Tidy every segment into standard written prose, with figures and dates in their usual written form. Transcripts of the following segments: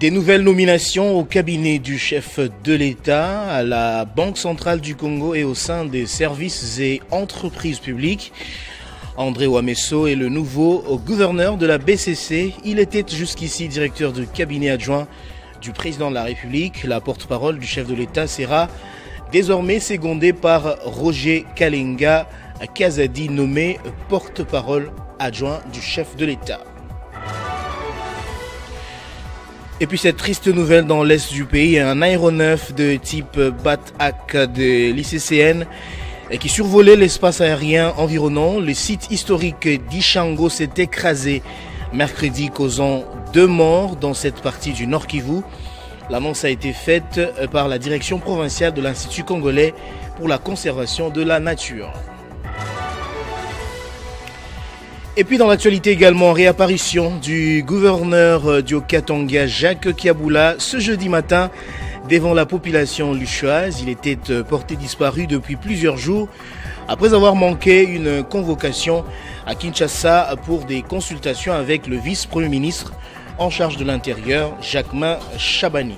Des nouvelles nominations au cabinet du chef de l'État, à la Banque centrale du Congo et au sein des services et entreprises publiques. André Ouamesso est le nouveau gouverneur de la BCC. Il était jusqu'ici directeur de cabinet adjoint du président de la République. La porte-parole du chef de l'État sera désormais secondée par Roger Kalenga Kazadi, nommé porte-parole adjoint du chef de l'État. Et puis cette triste nouvelle dans l'est du pays, un aéronef de type Bat-Ak de l'ICCN qui survolait l'espace aérien environnant le site historique d'Ishango s'est écrasé mercredi, causant 2 morts dans cette partie du Nord Kivu. L'annonce a été faite par la direction provinciale de l'Institut congolais pour la conservation de la nature. Et puis dans l'actualité également, réapparition du gouverneur du Haut-Katanga, Jacques Kiabula, ce jeudi matin devant la population luchoise. Il était porté disparu depuis plusieurs jours après avoir manqué une convocation à Kinshasa pour des consultations avec le vice-premier ministre en charge de l'Intérieur, Jacquemain Chabani.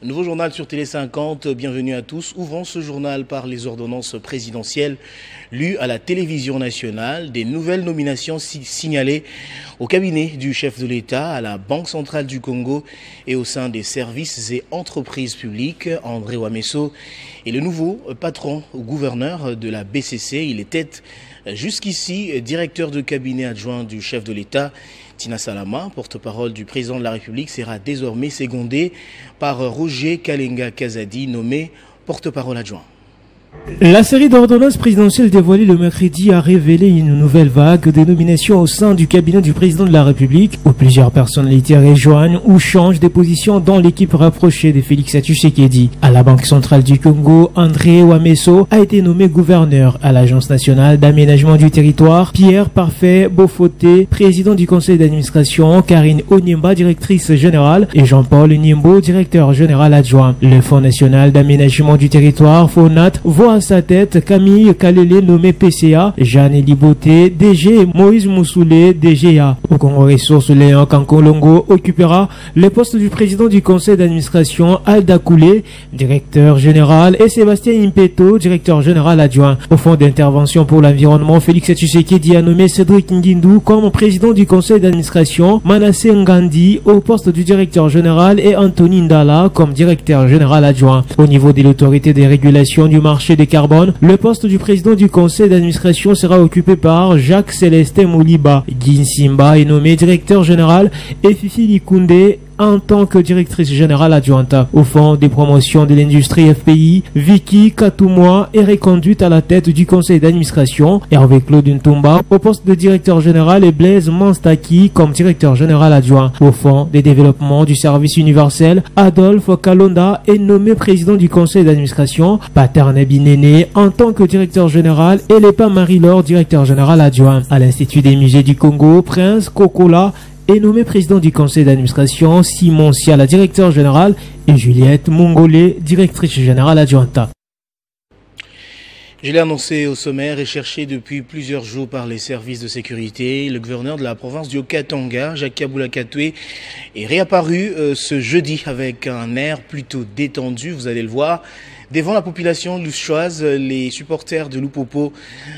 Nouveau journal sur Télé 50, bienvenue à tous. Ouvrons ce journal par les ordonnances présidentielles lues à la télévision nationale. Des nouvelles nominations signalées au cabinet du chef de l'État, à la Banque centrale du Congo et au sein des services et entreprises publiques. André Ouamesso est le nouveau patron ou gouverneur de la BCC. Il était jusqu'ici directeur de cabinet adjoint du chef de l'État. Tina Salama, porte-parole du président de la République, sera désormais secondée par Roger Kalenga Kazadi, nommé porte-parole adjoint. La série d'ordonnances présidentielles dévoilées le mercredi a révélé une nouvelle vague de nominations au sein du cabinet du président de la République, où plusieurs personnalités rejoignent ou changent des positions dans l'équipe rapprochée de Félix Tshisekedi. À la Banque centrale du Congo, André Ouamesso a été nommé gouverneur. À l'Agence nationale d'aménagement du territoire, Pierre Parfait Beaufoté, président du conseil d'administration, Karine Onyemba, directrice générale, et Jean-Paul Niembo, directeur général adjoint. Le Fonds national d'aménagement du territoire, FONAT, voit à sa tête Camille Kalele, nommé PCA, Jeanne Liboté, DG, et Moïse Moussoulé, DGA. Au Congo Ressources, Léon Kankolongo occupera le poste du président du conseil d'administration, Alda Koulé, directeur général, et Sébastien Impeto, directeur général adjoint. Au Fonds d'intervention pour l'environnement, Félix Tshisekedi a nommé Cédric Ngindou comme président du conseil d'administration, Manassé Ngandi au poste du directeur général et Anthony Ndala comme directeur général adjoint. Au niveau de l'autorité des régulations du marché de carbone, le poste du président du conseil d'administration sera occupé par Jacques Célestin Mouliba. Guy Simba est nommé directeur général et Fifi Likunde en tant que directrice générale adjointe. Au Fonds des promotions de l'industrie FPI, Vicky Katoumoa est reconduite à la tête du conseil d'administration, Hervé Claude Ntumba au poste de directeur général et Blaise Manstaki comme directeur général adjoint. Au Fonds des développements du service universel, Adolphe Kalonda est nommé président du conseil d'administration, Paterne Binene en tant que directeur général et Lepa Marie-Laure directeur général adjoint. À l'Institut des musées du Congo, Prince Kokola est nommé président du conseil d'administration, Simon Siala, directeur général, et Juliette Mongolé, directrice générale adjointe. Je l'ai annoncé au sommaire et cherché depuis plusieurs jours par les services de sécurité. Le gouverneur de la province du Haut-Katanga, Jacques Kiabula Katwe, est réapparu ce jeudi avec un air plutôt détendu, vous allez le voir. Devant la population luchoise, les supporters de Lupopo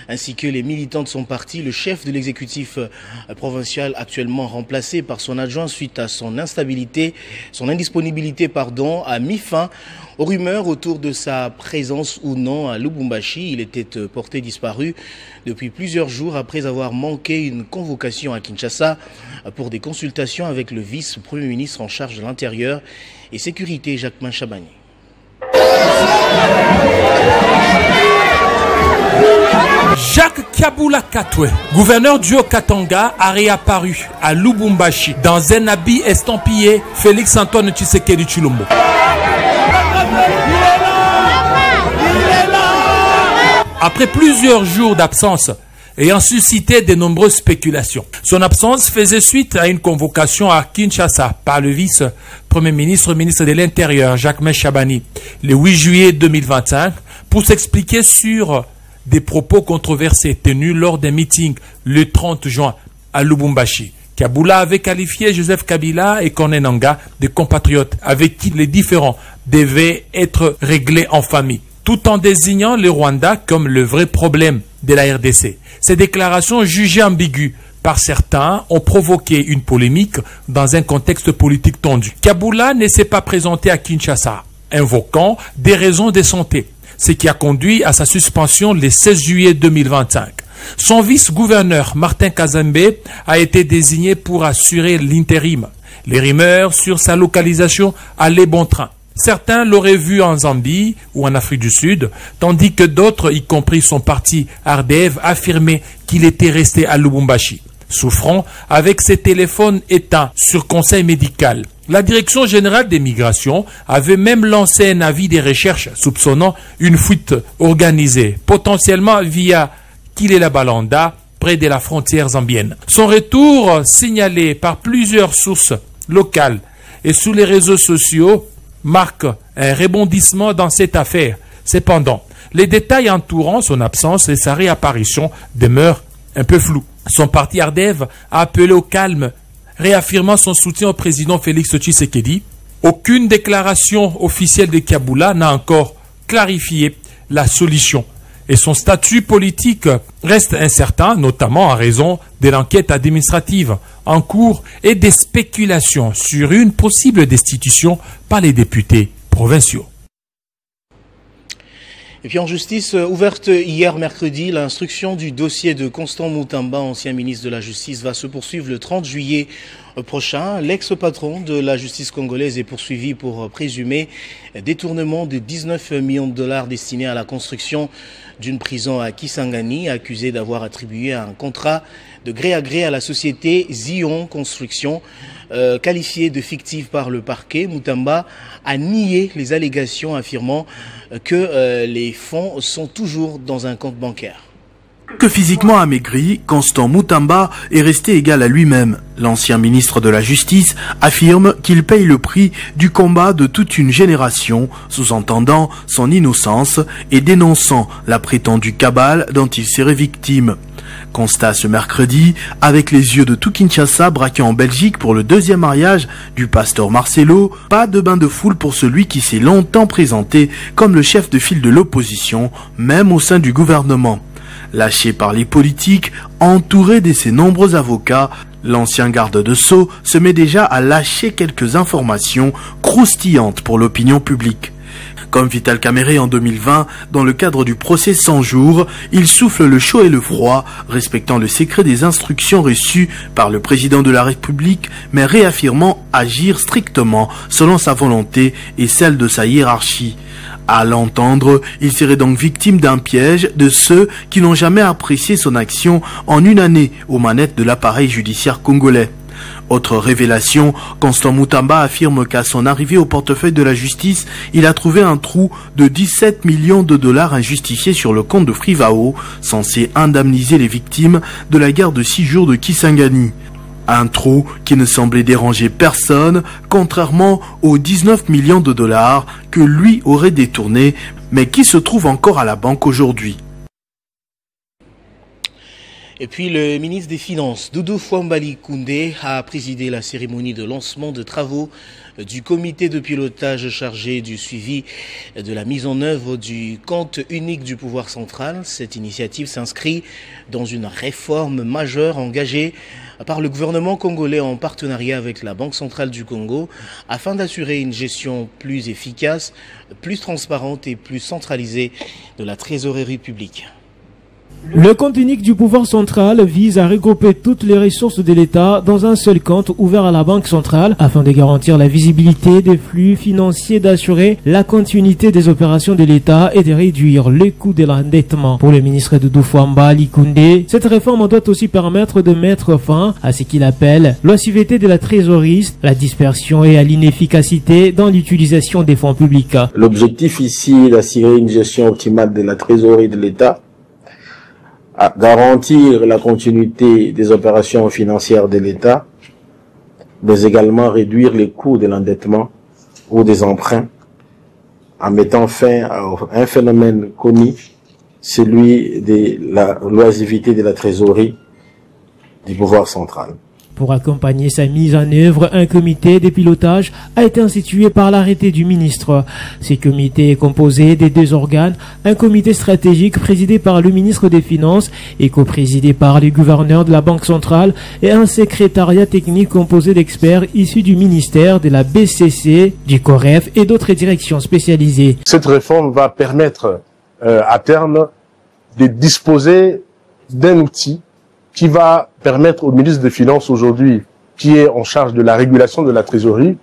ainsi que les militants de son parti, le chef de l'exécutif provincial actuellement remplacé par son adjoint suite à son indisponibilité, a mis fin aux rumeurs autour de sa présence ou non à Lubumbashi. Il était porté disparu depuis plusieurs jours après avoir manqué une convocation à Kinshasa pour des consultations avec le vice-premier ministre en charge de l'Intérieur et Sécurité, Jacquemain Chabani. Jacques Kiabula Katwe, gouverneur du Haut-Katanga, a réapparu à Lubumbashi dans un habit estampillé Félix Antoine Tshisekedi Tshilombo. Après plusieurs jours d'absence ayant suscité de nombreuses spéculations, son absence faisait suite à une convocation à Kinshasa par le vice-premier ministre, ministre de l'Intérieur, Jacquemain Chabani, le 8 juillet 2025, pour s'expliquer sur des propos controversés tenus lors d'un meeting le 30 juin à Lubumbashi. Kaboula avait qualifié Joseph Kabila et Corneille Nangaa de compatriotes avec qui les différends devaient être réglés en famille, tout en désignant le Rwanda comme le vrai problème de la RDC. Ces déclarations jugées ambiguës par certains ont provoqué une polémique dans un contexte politique tendu. Kaboula ne s'est pas présenté à Kinshasa, invoquant des raisons de santé, ce qui a conduit à sa suspension le 16 juillet 2025. Son vice-gouverneur, Martin Kazembe, a été désigné pour assurer l'intérim. Les rumeurs sur sa localisation allaient bon train. Certains l'auraient vu en Zambie ou en Afrique du Sud, tandis que d'autres, y compris son parti RDF, affirmaient qu'il était resté à Lubumbashi, souffrant avec ses téléphones éteints sur conseil médical. La Direction générale des migrations avait même lancé un avis de recherche soupçonnant une fuite organisée, potentiellement via Kilela-Balanda, près de la frontière zambienne. Son retour, signalé par plusieurs sources locales et sous les réseaux sociaux, marque un rebondissement dans cette affaire. Cependant, les détails entourant son absence et sa réapparition demeurent un peu flous. Son parti RDF a appelé au calme, réaffirmant son soutien au président Félix Tshisekedi. Aucune déclaration officielle de Kaboula n'a encore clarifié la solution. Et son statut politique reste incertain, notamment en raison de l'enquête administrative en cours et des spéculations sur une possible destitution par les députés provinciaux. Et puis en justice, ouverte hier mercredi, l'instruction du dossier de Constant Moutamba, ancien ministre de la Justice, va se poursuivre le 30 juillet prochain. L'ex-patron de la justice congolaise est poursuivi pour présumé détournement de 19 millions de dollars destinés à la construction d'une prison à Kisangani, accusé d'avoir attribué un contrat de gré à gré à la société Zion Construction, qualifiée de fictive par le parquet. Moutamba a nié les allégations, affirmant que les fonds sont toujours dans un compte bancaire. Que physiquement amaigri, Constant Moutamba est resté égal à lui-même. L'ancien ministre de la Justice affirme qu'il paye le prix du combat de toute une génération, sous-entendant son innocence et dénonçant la prétendue cabale dont il serait victime. Constat ce mercredi, avec les yeux de tout Kinshasa braqué en Belgique pour le deuxième mariage du pasteur Marcelo, pas de bain de foule pour celui qui s'est longtemps présenté comme le chef de file de l'opposition, même au sein du gouvernement. Lâché par les politiques, entouré de ses nombreux avocats, l'ancien garde de Sceaux se met déjà à lâcher quelques informations croustillantes pour l'opinion publique. Comme Vital Kamerhe en 2020, dans le cadre du procès 100 jours, il souffle le chaud et le froid, respectant le secret des instructions reçues par le président de la République, mais réaffirmant agir strictement selon sa volonté et celle de sa hiérarchie. À l'entendre, il serait donc victime d'un piège de ceux qui n'ont jamais apprécié son action en une année aux manettes de l'appareil judiciaire congolais. Autre révélation, Constant Moutamba affirme qu'à son arrivée au portefeuille de la justice, il a trouvé un trou de 17 millions de dollars injustifiés sur le compte de Frivao, censé indemniser les victimes de la guerre de 6 jours de Kisangani. Un trou qui ne semblait déranger personne, contrairement aux 19 millions de dollars que lui aurait détournés, mais qui se trouve encore à la banque aujourd'hui. Et puis le ministre des Finances, Doudou Fouambali Koundé, a présidé la cérémonie de lancement de travaux du comité de pilotage chargé du suivi de la mise en œuvre du compte unique du pouvoir central. Cette initiative s'inscrit dans une réforme majeure engagée par le gouvernement congolais en partenariat avec la Banque centrale du Congo afin d'assurer une gestion plus efficace, plus transparente et plus centralisée de la trésorerie publique. Le compte unique du pouvoir central vise à regrouper toutes les ressources de l'État dans un seul compte ouvert à la Banque centrale afin de garantir la visibilité des flux financiers, d'assurer la continuité des opérations de l'État et de réduire le coût de l'endettement. Pour le ministre Doudou Fouambali Koundé, cette réforme doit aussi permettre de mettre fin à ce qu'il appelle l'oisiveté de la trésorerie, la dispersion et à l'inefficacité dans l'utilisation des fonds publics. L'objectif ici est d'assurer une gestion optimale de la trésorerie de l'État, à garantir la continuité des opérations financières de l'État, mais également réduire les coûts de l'endettement ou des emprunts, en mettant fin à un phénomène connu, celui de la l'oisiveté de la trésorerie du pouvoir central. Pour accompagner sa mise en œuvre, un comité de pilotage a été institué par l'arrêté du ministre. Ce comité est composé des deux organes, un comité stratégique présidé par le ministre des Finances et coprésidé par le gouverneur de la Banque centrale et un secrétariat technique composé d'experts issus du ministère, de la BCC, du COREF et d'autres directions spécialisées. Cette réforme va permettre à terme de disposer d'un outil qui va permettre au ministre des Finances aujourd'hui, qui est en charge de la régulation de la trésorerie,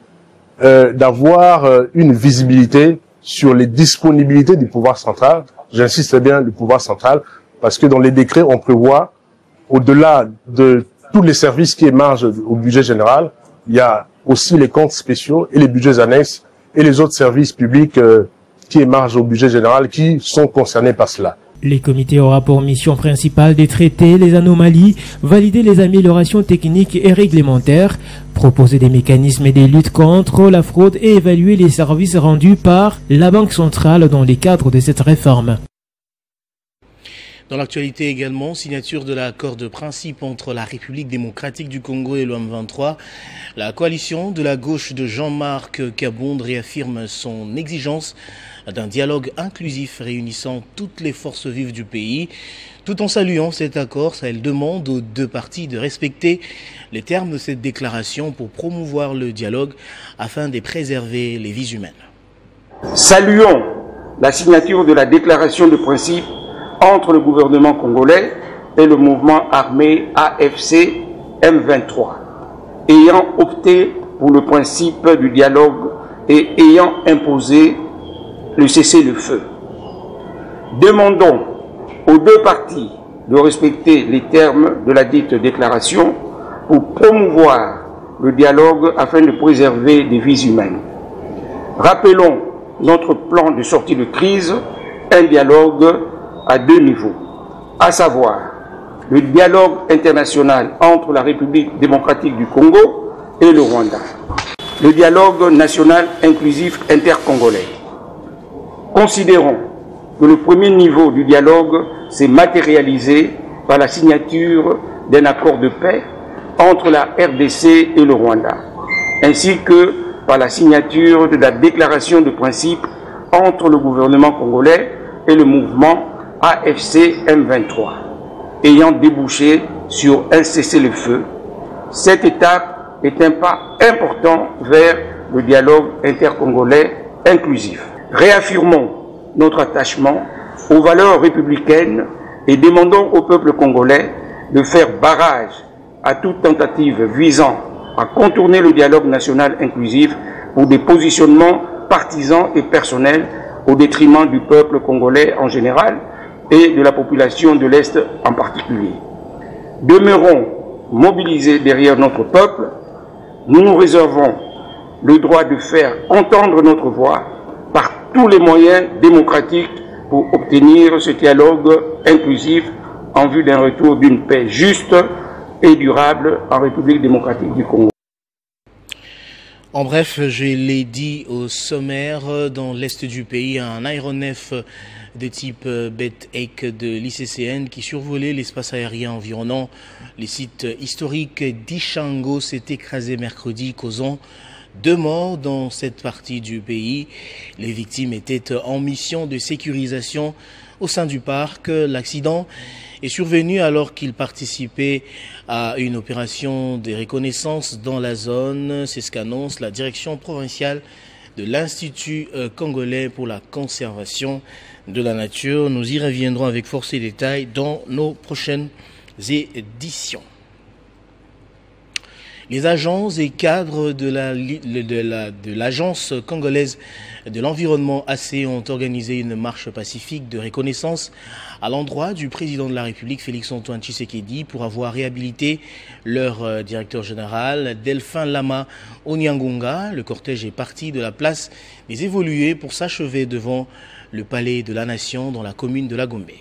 d'avoir une visibilité sur les disponibilités du pouvoir central. J'insiste bien du pouvoir central, parce que dans les décrets, on prévoit, au-delà de tous les services qui émargent au budget général, il y a aussi les comptes spéciaux et les budgets annexes et les autres services publics qui émargent au budget général qui sont concernés par cela. Le comité aura pour mission principale de traiter les anomalies, valider les améliorations techniques et réglementaires, proposer des mécanismes de lutte contre la fraude et évaluer les services rendus par la Banque centrale dans les cadres de cette réforme. Dans l'actualité également, signature de l'accord de principe entre la République démocratique du Congo et l'OM23. La coalition de la gauche de Jean-Marc Kabonde réaffirme son exigence d'un dialogue inclusif réunissant toutes les forces vives du pays. Tout en saluant cet accord, elle demande aux deux parties de respecter les termes de cette déclaration pour promouvoir le dialogue afin de préserver les vies humaines. Saluons la signature de la déclaration de principe entre le gouvernement congolais et le mouvement armé AFC M23, ayant opté pour le principe du dialogue et ayant imposé le cessez-le-feu. Demandons aux deux parties de respecter les termes de la dite déclaration pour promouvoir le dialogue afin de préserver des vies humaines. Rappelons notre plan de sortie de crise, un dialogue à deux niveaux, à savoir le dialogue international entre la République démocratique du Congo et le Rwanda, le dialogue national inclusif intercongolais. Considérons que le premier niveau du dialogue s'est matérialisé par la signature d'un accord de paix entre la RDC et le Rwanda, ainsi que par la signature de la déclaration de principe entre le gouvernement congolais et le mouvement AFC M23, ayant débouché sur un cessez-le-feu. Cette étape est un pas important vers le dialogue intercongolais inclusif. Réaffirmons notre attachement aux valeurs républicaines et demandons au peuple congolais de faire barrage à toute tentative visant à contourner le dialogue national inclusif pour des positionnements partisans et personnels au détriment du peuple congolais en général et de la population de l'Est en particulier. Demeurons mobilisés derrière notre peuple. Nous nous réservons le droit de faire entendre notre voix par tous les moyens démocratiques pour obtenir ce dialogue inclusif en vue d'un retour d'une paix juste et durable en République démocratique du Congo. En bref, je l'ai dit au sommaire, dans l'est du pays, un aéronef de type Bet-Ek de l'ICCN qui survolait l'espace aérien environnant les sites historiques d'Ishango s'est écrasé mercredi, causant 2 morts dans cette partie du pays. Les victimes étaient en mission de sécurisation au sein du parc. L'accident est survenu alors qu'ils participaient à une opération de reconnaissance dans la zone. C'est ce qu'annonce la direction provinciale de l'Institut congolais pour la conservation de la nature. Nous y reviendrons avec force et détails dans nos prochaines éditions. Les agents et cadres de l'Agence congolaise de l'environnement AC ont organisé une marche pacifique de reconnaissance à l'endroit du président de la République, Félix-Antoine Tshisekedi, pour avoir réhabilité leur directeur général, Delphin Lama Onyangonga. Le cortège est parti de la place des Évolués pour s'achever devant le palais de la Nation dans la commune de la Gombe.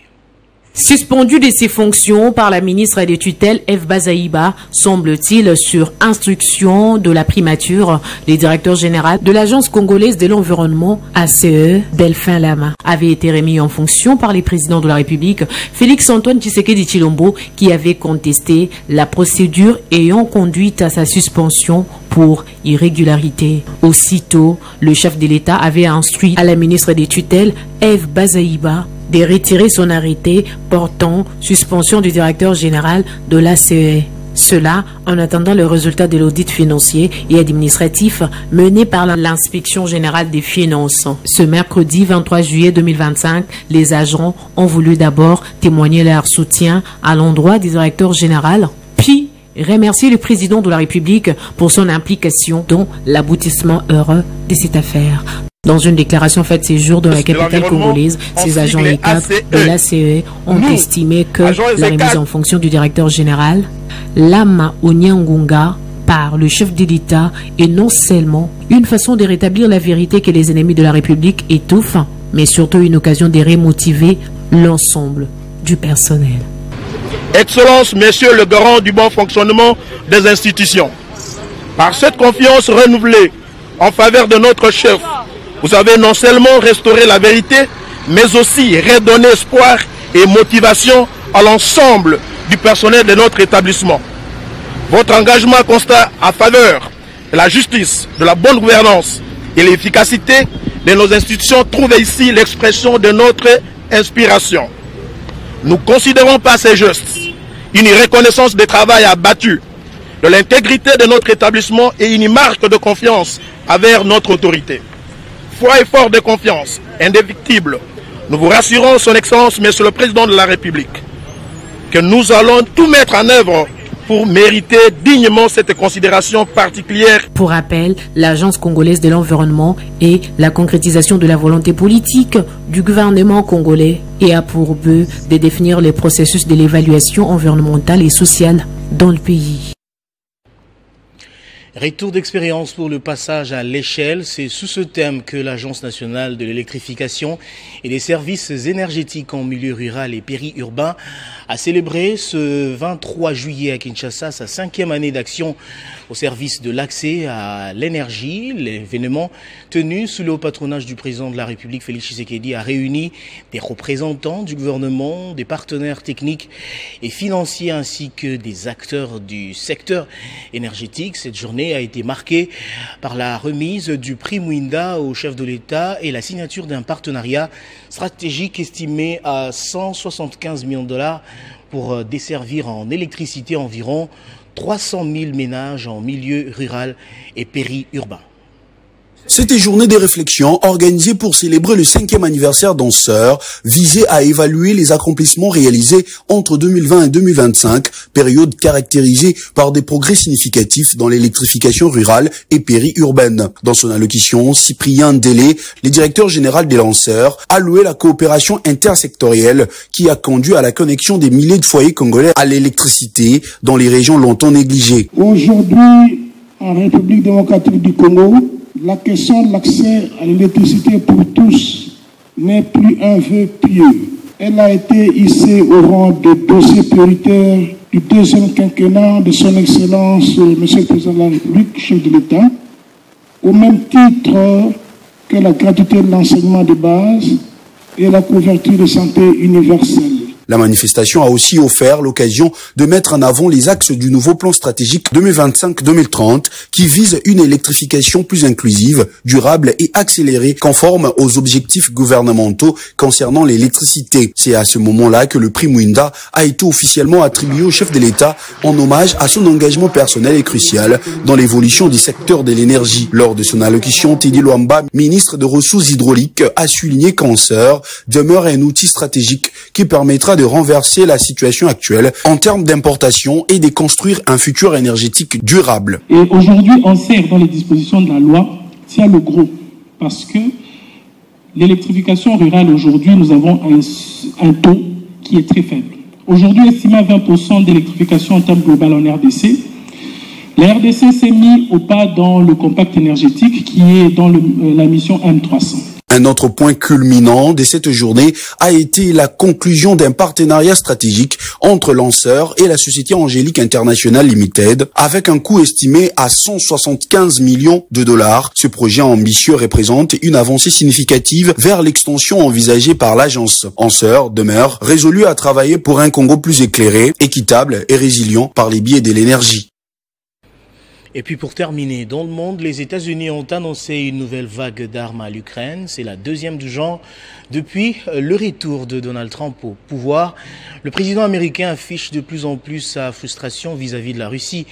Suspendu de ses fonctions par la ministre des tutelles Eve Bazaïba, semble-t-il sur instruction de la primature, le directeur général de l'Agence congolaise de l'environnement ACE, Delphin Lama, avait été remis en fonction par les présidents de la République, Félix Antoine Tshisekedi Tshilombo, qui avait contesté la procédure ayant conduit à sa suspension pour irrégularité. Aussitôt, le chef de l'État avait instruit à la ministre des tutelles Eve Bazaïba de retirer son arrêté portant suspension du directeur général de l'ACE. Cela en attendant le résultat de l'audit financier et administratif mené par l'inspection générale des finances. Ce mercredi 23 juillet 2025, les agents ont voulu d'abord témoigner leur soutien à l'endroit du directeur général, puis remercier le président de la République pour son implication dans l'aboutissement heureux de cette affaire. Dans une déclaration faite ces jours dans la capitale congolaise, ces agents et cadres de l'ACE ont estimé que la remise en fonction du directeur général, Lama Onyangunga, par le chef de l'État est non seulement une façon de rétablir la vérité que les ennemis de la République étouffent, mais surtout une occasion de remotiver l'ensemble du personnel. Excellence, Monsieur le garant du bon fonctionnement des institutions, par cette confiance renouvelée en faveur de notre chef, vous avez non seulement restauré la vérité, mais aussi redonné espoir et motivation à l'ensemble du personnel de notre établissement. Votre engagement constant en faveur de la justice, de la bonne gouvernance et l'efficacité de nos institutions trouve ici l'expression de notre inspiration. Nous considérons par ces gestes une reconnaissance du travail abattu, de l'intégrité de notre établissement et une marque de confiance envers notre autorité. Foi et fort de confiance, indéfectible, nous vous rassurons, Son Excellence, Monsieur le Président de la République, que nous allons tout mettre en œuvre pour mériter dignement cette considération particulière. Pour rappel, l'Agence congolaise de l'environnement est la concrétisation de la volonté politique du gouvernement congolais et a pour but de définir les processus de l'évaluation environnementale et sociale dans le pays. Retour d'expérience pour le passage à l'échelle, c'est sous ce thème que l'Agence nationale de l'électrification et des services énergétiques en milieu rural et périurbain a célébré ce 23 juillet à Kinshasa sa 5e année d'action au service de l'accès à l'énergie. L'événement tenu sous le haut patronage du président de la République Félix Tshisekedi a réuni des représentants du gouvernement, des partenaires techniques et financiers ainsi que des acteurs du secteur énergétique. Cette journée a été marquée par la remise du prix Mwinda au chef de l'État et la signature d'un partenariat stratégique estimé à 175 millions de dollars pour desservir en électricité environ 300 000 ménages en milieu rural et périurbain. C'était journée de réflexion organisée pour célébrer le 5e anniversaire d'Anseur, visée à évaluer les accomplissements réalisés entre 2020 et 2025, période caractérisée par des progrès significatifs dans l'électrification rurale et périurbaine. Dans son allocution, Cyprien Délé, le directeur général des lanceurs, a loué la coopération intersectorielle qui a conduit à la connexion des milliers de foyers congolais à l'électricité dans les régions longtemps négligées. Aujourd'hui, en République démocratique du Congo, la question de l'accès à l'électricité pour tous n'est plus un vœu pieux. Elle a été hissée au rang de dossier prioritaire du 2e quinquennat de son Excellence, Monsieur le Président de la République, chef de l'État, au même titre que la gratuité de l'enseignement de base et la couverture de santé universelle. La manifestation a aussi offert l'occasion de mettre en avant les axes du nouveau plan stratégique 2025-2030 qui vise une électrification plus inclusive, durable et accélérée conforme aux objectifs gouvernementaux concernant l'électricité. C'est à ce moment-là que le prix Mwinda a été officiellement attribué au chef de l'État en hommage à son engagement personnel et crucial dans l'évolution du secteur de l'énergie. Lors de son allocution, Teddy Luamba, ministre des Ressources hydrauliques, a souligné qu'Anseur demeure un outil stratégique qui permettra de renverser la situation actuelle en termes d'importation et de construire un futur énergétique durable. Et aujourd'hui, on sert dans les dispositions de la loi, tient le gros, parce que l'électrification rurale, aujourd'hui, nous avons un taux qui est très faible. Aujourd'hui, estimé à 20% d'électrification en termes global en RDC. La RDC s'est mis au pas dans le compact énergétique qui est dans la mission M300. Un autre point culminant de cette journée a été la conclusion d'un partenariat stratégique entre Lanceur et la société Angélique International Limited, avec un coût estimé à 175 millions de dollars. Ce projet ambitieux représente une avancée significative vers l'extension envisagée par l'agence. Lanceur demeure résolu à travailler pour un Congo plus éclairé, équitable et résilient par les biais de l'énergie. Et puis pour terminer, dans le monde, les États-Unis ont annoncé une nouvelle vague d'armes à l'Ukraine. C'est la deuxième du genre depuis le retour de Donald Trump au pouvoir. Le président américain affiche de plus en plus sa frustration vis-à-vis de la Russie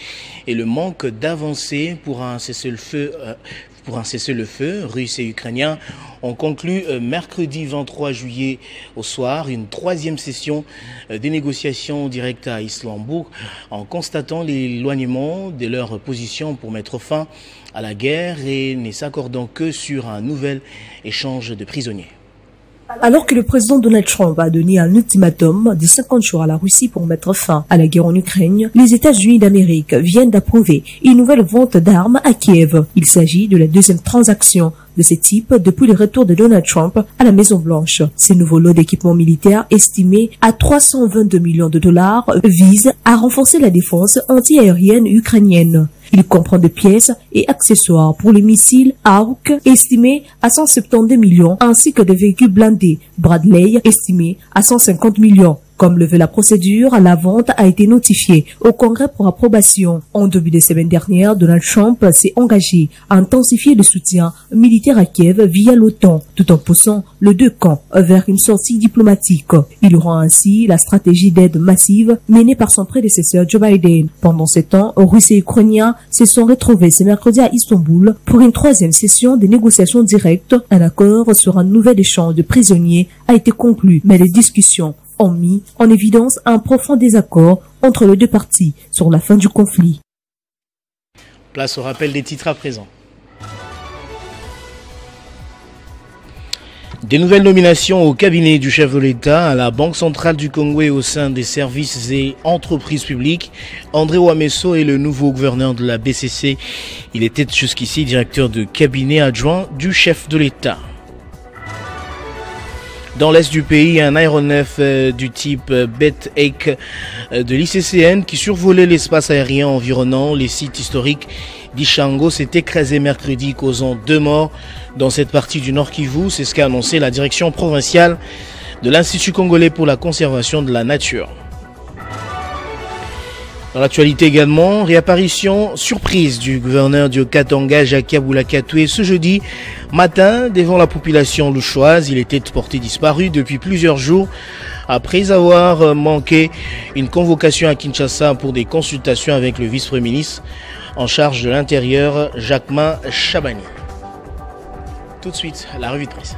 et le manque d'avancée pour un cessez-le-feu russe et ukrainien. On conclut mercredi 23 juillet au soir une troisième session des négociations directes à Istanbul en constatant l'éloignement de leur position pour mettre fin à la guerre et ne s'accordant que sur un nouvel échange de prisonniers. Alors que le président Donald Trump a donné un ultimatum de 50 jours à la Russie pour mettre fin à la guerre en Ukraine, les États-Unis d'Amérique viennent d'approuver une nouvelle vente d'armes à Kiev. Il s'agit de la deuxième transaction de ce type depuis le retour de Donald Trump à la Maison-Blanche. Ces nouveaux lots d'équipements militaires estimés à 322 millions de dollars visent à renforcer la défense anti-aérienne ukrainienne. Il comprend des pièces et accessoires pour les missiles Hawk estimés à 172 millions ainsi que des véhicules blindés Bradley estimés à 150 millions. Comme le veut la procédure, la vente a été notifiée au Congrès pour approbation. En début de semaine dernière, Donald Trump s'est engagé à intensifier le soutien militaire à Kiev via l'OTAN, tout en poussant les deux camps vers une sortie diplomatique. Il rend ainsi la stratégie d'aide massive menée par son prédécesseur Joe Biden. Pendant ce temps, Russes et Ukrainiens se sont retrouvés ce mercredi à Istanbul pour une troisième session des négociations directes. Un accord sur un nouvel échange de prisonniers a été conclu, mais les discussions ont mis en évidence un profond désaccord entre les deux parties sur la fin du conflit. Place au rappel des titres à présent. Des nouvelles nominations au cabinet du chef de l'État, à la Banque centrale du Congo et au sein des services et entreprises publiques. André Ouamesso est le nouveau gouverneur de la BCC. Il était jusqu'ici directeur de cabinet adjoint du chef de l'État. Dans l'est du pays, un aéronef du type Bet-Ek de l'ICCN qui survolait l'espace aérien environnant les sites historiques d'Ishango s'est écrasé mercredi, causant 2 morts dans cette partie du Nord Kivu. C'est ce qu'a annoncé la direction provinciale de l'Institut congolais pour la conservation de la nature. Dans l'actualité également, réapparition surprise du gouverneur du Katanga, Jacques Aboulakatoué, ce jeudi matin devant la population louchoise. Il était porté disparu depuis plusieurs jours après avoir manqué une convocation à Kinshasa pour des consultations avec le vice-premier ministre en charge de l'Intérieur, Jacquemin Chabani. Tout de suite, la revue de presse.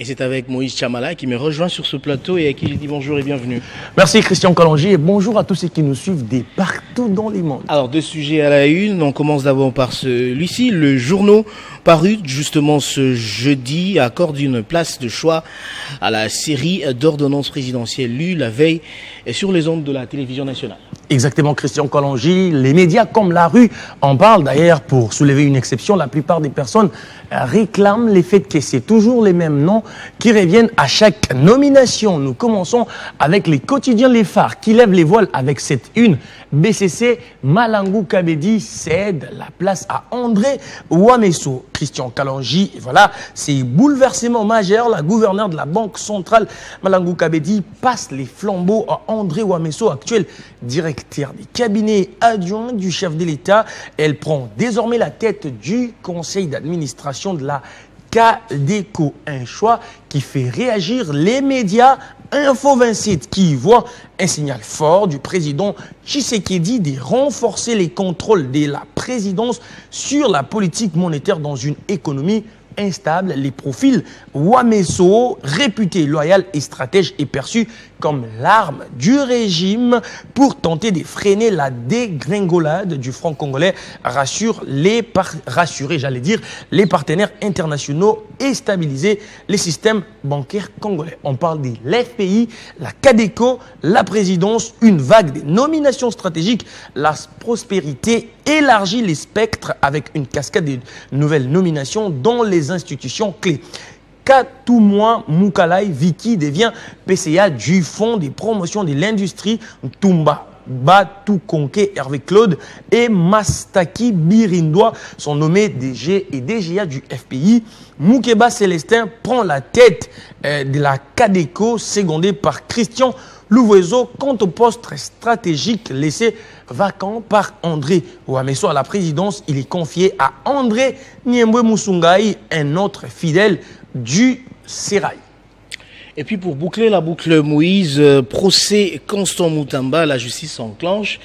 Et c'est avec Moïse Chamala qui me rejoint sur ce plateau et à qui il dit bonjour et bienvenue. Merci Christian Kalonji et bonjour à tous ceux qui nous suivent de partout dans les mondes. Alors 2 sujets à la une, on commence d'abord par celui-ci. Le journal paru justement ce jeudi accorde une place de choix à la série d'ordonnances présidentielles lues la veille sur les ondes de la télévision nationale. Exactement Christian Kalonji, les médias comme la rue en parlent d'ailleurs pour soulever une exception. La plupart des personnes réclament les faits que c'est toujours les mêmes noms qui reviennent à chaque nomination. Nous commençons avec les quotidiens Les Phares qui lèvent les voiles avec cette une. BCC, Malangou Kabedi cède la place à André Ouamesso. Christian Kalonji, et voilà, c'est bouleversement majeur. La gouverneure de la Banque centrale, Malangou Kabedi, passe les flambeaux à André Ouamesso, actuel directeur des cabinets adjoints du chef de l'État. Elle prend désormais la tête du conseil d'administration de la Cadeco, un choix qui fait réagir les médias. Info 27 qui voit un signal fort du président Tshisekedi de renforcer les contrôles de la présidence sur la politique monétaire dans une économie instable. Les profils Wameso, réputé loyal et stratège, est perçu comme l'arme du régime pour tenter de freiner la dégringolade du franc congolais, rassurer les partenaires internationaux et stabiliser les systèmes bancaires congolais. On parle de l'FPI, la CADECO, la présidence, une vague de nominations stratégiques, la prospérité élargit les spectres avec une cascade de nouvelles nominations dans les institutions clés. Katoumoua Moukalai Viki devient PCA du Fonds de promotion de l'industrie. Tumba Batou Konke Hervé Claude et Mastaki Birindoa sont nommés DG et DGA du FPI. Moukeba Célestin prend la tête de la CADECO, secondé par Christian Louvezo, quant au poste stratégique laissé vacant par André Wameso à la présidence. Il est confié à André Niembwe Musungai, un autre fidèle du Sérail. Et puis pour boucler la boucle, Moïse, procès Constant Moutamba, la justice s'enclenche,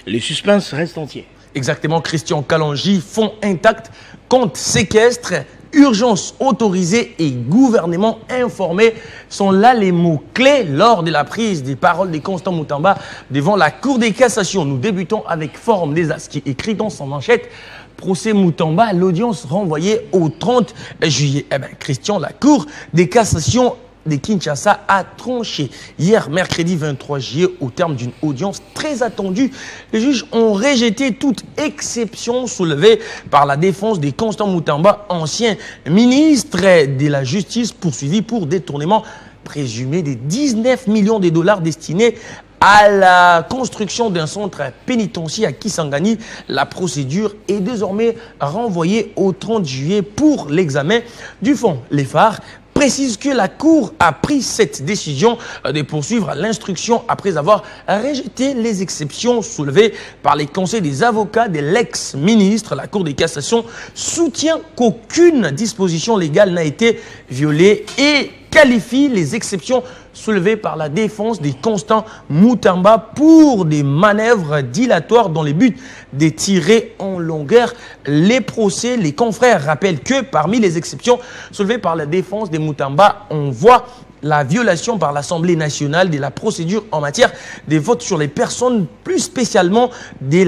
les suspens restent entiers. Exactement, Christian Kalonji, fonds intact, compte séquestre, urgence autorisée et gouvernement informé sont là les mots-clés lors de la prise des paroles de Constant Moutamba devant la Cour des cassations. Nous débutons avec Forum des As qui écrit dans son manchette procès Moutamba, l'audience renvoyée au 30 juillet. Eh bien, Christian, la Cour des cassations de Kinshasa a tranché hier, mercredi 23 juillet, au terme d'une audience très attendue. Les juges ont rejeté toute exception soulevée par la défense de Constant Moutamba, ancien ministre de la Justice poursuivi pour détournement présumé de 19 millions de dollars destinés à la construction d'un centre pénitentiaire à Kisangani. La procédure est désormais renvoyée au 30 juillet pour l'examen du fond. Les phares précise que la Cour a pris cette décision de poursuivre l'instruction après avoir rejeté les exceptions soulevées par les conseils des avocats de l'ex-ministre. La Cour des cassations soutient qu'aucune disposition légale n'a été violée et qualifie les exceptions soulevées par la défense de Constant Moutamba pour des manœuvres dilatoires dans le but de tirer en longueur les procès. Les confrères rappellent que parmi les exceptions soulevées par la défense de Moutamba, on voit la violation par l'Assemblée nationale de la procédure en matière des votes sur les personnes, plus spécialement des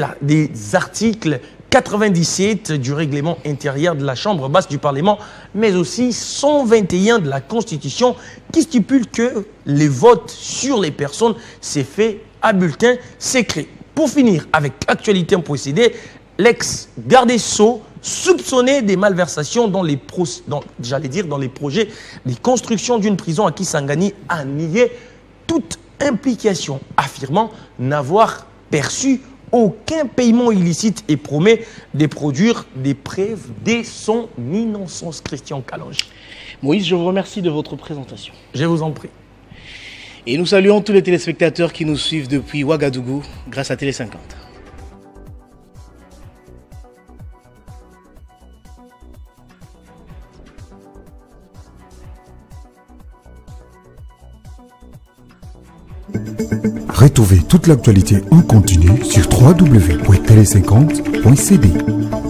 articles 97 du règlement intérieur de la Chambre basse du Parlement, mais aussi 121 de la Constitution qui stipule que les votes sur les personnes s'est fait à bulletin secret. Pour finir avec actualité procédée, l'ex-garde des Sceaux soupçonné des malversations dans les projets de construction d'une prison à Kisangani a nié toute implication, affirmant n'avoir perçu aucun paiement illicite et promet de produire des preuves de son innocence. Christian Kalonji. Moïse, je vous remercie de votre présentation. Je vous en prie. Et nous saluons tous les téléspectateurs qui nous suivent depuis Ouagadougou grâce à Télé 50. Retrouvez toute l'actualité en continu sur www.tele50.cd.